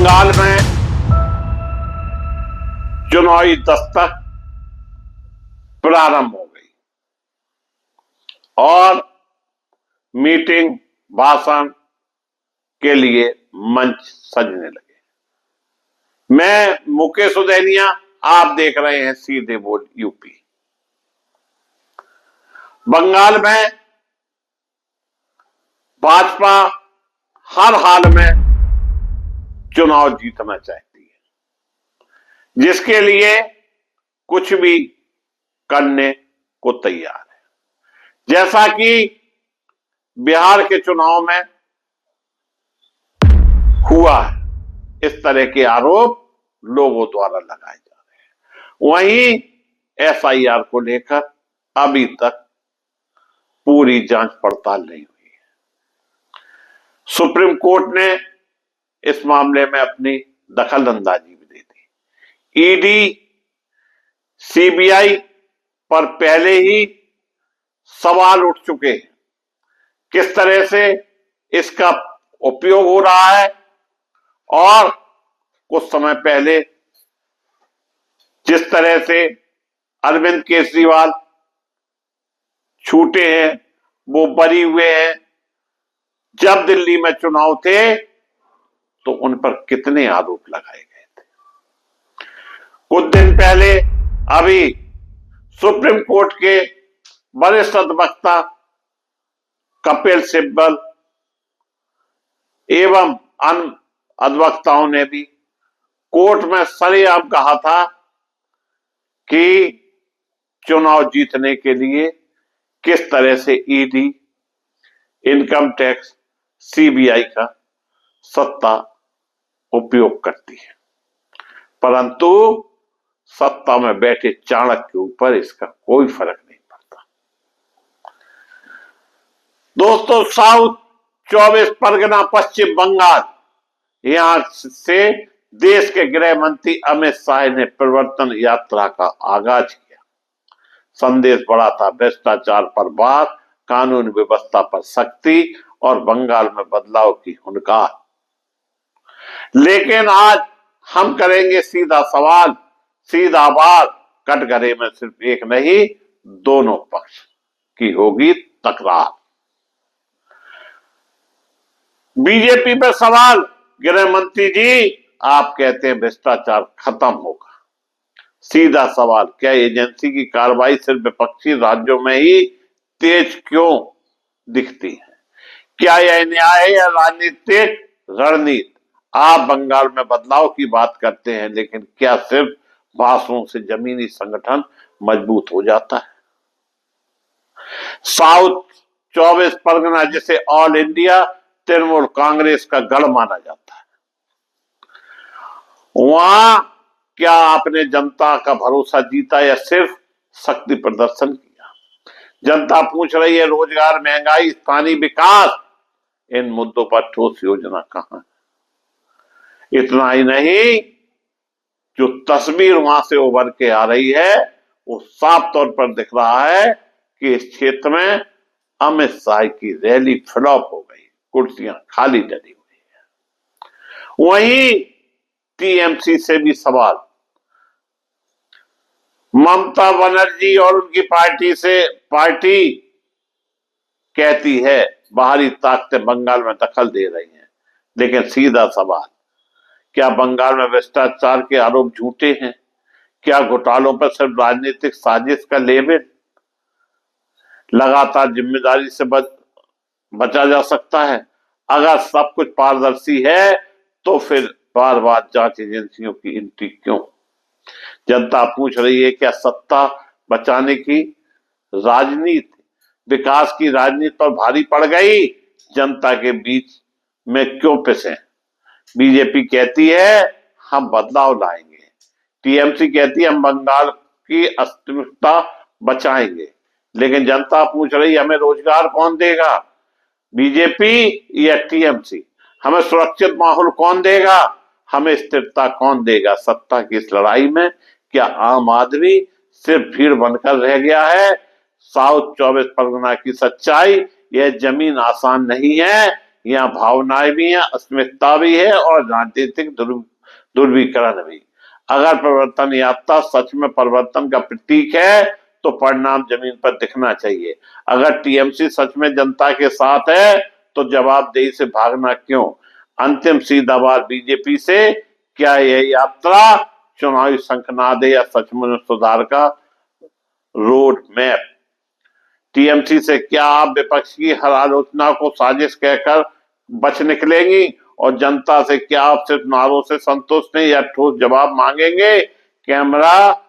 बंगाल में चुनावी दस्तक प्रारंभ हो गई और मीटिंग भाषण के लिए मंच सजने लगे। मैं मुकेश उदैनिया, आप देख रहे हैं सीधे बोल यूपी। बंगाल में भाजपा हर हाल में चुनाव जीतना चाहती है, जिसके लिए कुछ भी करने को तैयार है। जैसा कि बिहार के चुनाव में हुआ है, इस तरह के आरोप लोगों द्वारा लगाए जा रहे हैं। वहीं एफआईआर को लेकर अभी तक पूरी जांच पड़ताल नहीं हुई है। सुप्रीम कोर्ट ने इस मामले में अपनी दखलंदाजी भी दे दी। ईडी, सीबीआई पर पहले ही सवाल उठ चुके हैं, किस तरह से इसका उपयोग हो रहा है। और कुछ समय पहले जिस तरह से अरविंद केजरीवाल छूटे हैं, वो बरी हुए हैं। जब दिल्ली में चुनाव थे तो उन पर कितने आरोप लगाए गए थे। कुछ दिन पहले अभी सुप्रीम कोर्ट के वरिष्ठ अधिवक्ता कपिल सिब्बल एवं अन्य अधिवक्ताओं ने भी कोर्ट में सरेआम कहा था कि चुनाव जीतने के लिए किस तरह से ईडी, इनकम टैक्स, सीबीआई का सत्ता उपयोग करती है, परंतु सत्ता में बैठे चाणक्य के ऊपर इसका कोई फर्क नहीं पड़ता। दोस्तों, साउथ 24 परगना, पश्चिम बंगाल, यहां से देश के गृह मंत्री अमित शाह ने परिवर्तन यात्रा का आगाज किया। संदेश बड़ा था, भ्रष्टाचार पर बात, कानून व्यवस्था पर सख्ती और बंगाल में बदलाव की हुनकार। लेकिन आज हम करेंगे सीधा सवाल, सीधा बात। कटघरे में सिर्फ एक नहीं, दोनों पक्ष की होगी तकरार। बीजेपी पर सवाल, गृह मंत्री जी, आप कहते हैं भ्रष्टाचार खत्म होगा। सीधा सवाल, क्या एजेंसी की कार्रवाई सिर्फ विपक्षी राज्यों में ही तेज क्यों दिखती है? क्या यह न्याय या राजनीतिक रणनीति? आप बंगाल में बदलाव की बात करते हैं, लेकिन क्या सिर्फ भाषणों से जमीनी संगठन मजबूत हो जाता है? साउथ 24 परगना, जिसे ऑल इंडिया तृणमूल कांग्रेस का गढ़ माना जाता है, वहां क्या आपने जनता का भरोसा जीता या सिर्फ शक्ति प्रदर्शन किया? जनता पूछ रही है, रोजगार, महंगाई, स्थानीय विकास, इन मुद्दों पर ठोस योजना कहां है? इतना ही नहीं, जो तस्वीर वहां से उभर के आ रही है, वो साफ तौर पर दिख रहा है कि इस क्षेत्र में अमित शाह की रैली फ्लॉप हो गई, कुर्सियां खाली डली हुई है। वहीं टीएमसी से भी सवाल, ममता बनर्जी और उनकी पार्टी कहती है बाहरी ताकतें बंगाल में दखल दे रही हैं, लेकिन सीधा सवाल, क्या बंगाल में भ्रष्टाचार के आरोप झूठे हैं? क्या घोटालों पर सिर्फ राजनीतिक साजिश का लेबल? लगातार जिम्मेदारी से बचा जा सकता है? अगर सब कुछ पारदर्शी है तो फिर बार बार जांच एजेंसियों की एंट्री क्यों? जनता पूछ रही है, क्या सत्ता बचाने की राजनीति विकास की राजनीति पर भारी पड़ गई? जनता के बीच में क्यों पिसे? बीजेपी कहती है हम बदलाव लाएंगे, टीएमसी कहती है हम बंगाल की अस्तित्वता बचाएंगे, लेकिन जनता पूछ रही है हमें रोजगार कौन देगा? बीजेपी या टीएमसी? हमें सुरक्षित माहौल कौन देगा? हमें स्थिरता कौन देगा? सत्ता की इस लड़ाई में क्या आम आदमी सिर्फ भीड़ बनकर रह गया है? साउथ 24 परगना की सच्चाई, यह जमीन आसान नहीं है, यहाँ भावनाएं भी हैं, अस्मिता भी है और राजनीतिक ध्रुवीकरण भी। अगर परिवर्तन यात्रा सच में परिवर्तन का प्रतीक है तो परिणाम जमीन पर दिखना चाहिए। अगर टीएमसी सच में जनता के साथ है तो जवाबदेही से भागना क्यों? अंतिम सीधा बात बीजेपी से, क्या यह यात्रा चुनावी शंखनाद है या सचमुच सुधार का रोड मैप? टीएमसी से क्या आप विपक्ष की हर आलोचना को साजिश कहकर बच निकलेंगी और जनता से क्या आप सिर्फ नारों से संतुष्ट नहीं या ठोस जवाब मांगेंगे? कैमरा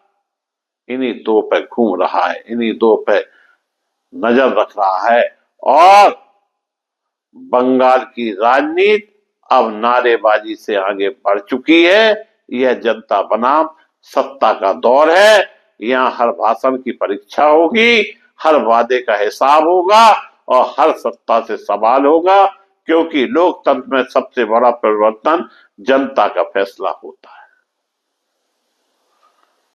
इन्हीं दो पे घूम रहा है, इन्हीं दो पे नजर रख रहा है और बंगाल की राजनीति अब नारेबाजी से आगे बढ़ चुकी है। यह जनता बनाम सत्ता का दौर है। यहाँ हर भाषण की परीक्षा होगी, हर वादे का हिसाब होगा और हर सत्ता से सवाल होगा, क्योंकि लोकतंत्र में सबसे बड़ा परिवर्तन जनता का फैसला होता है।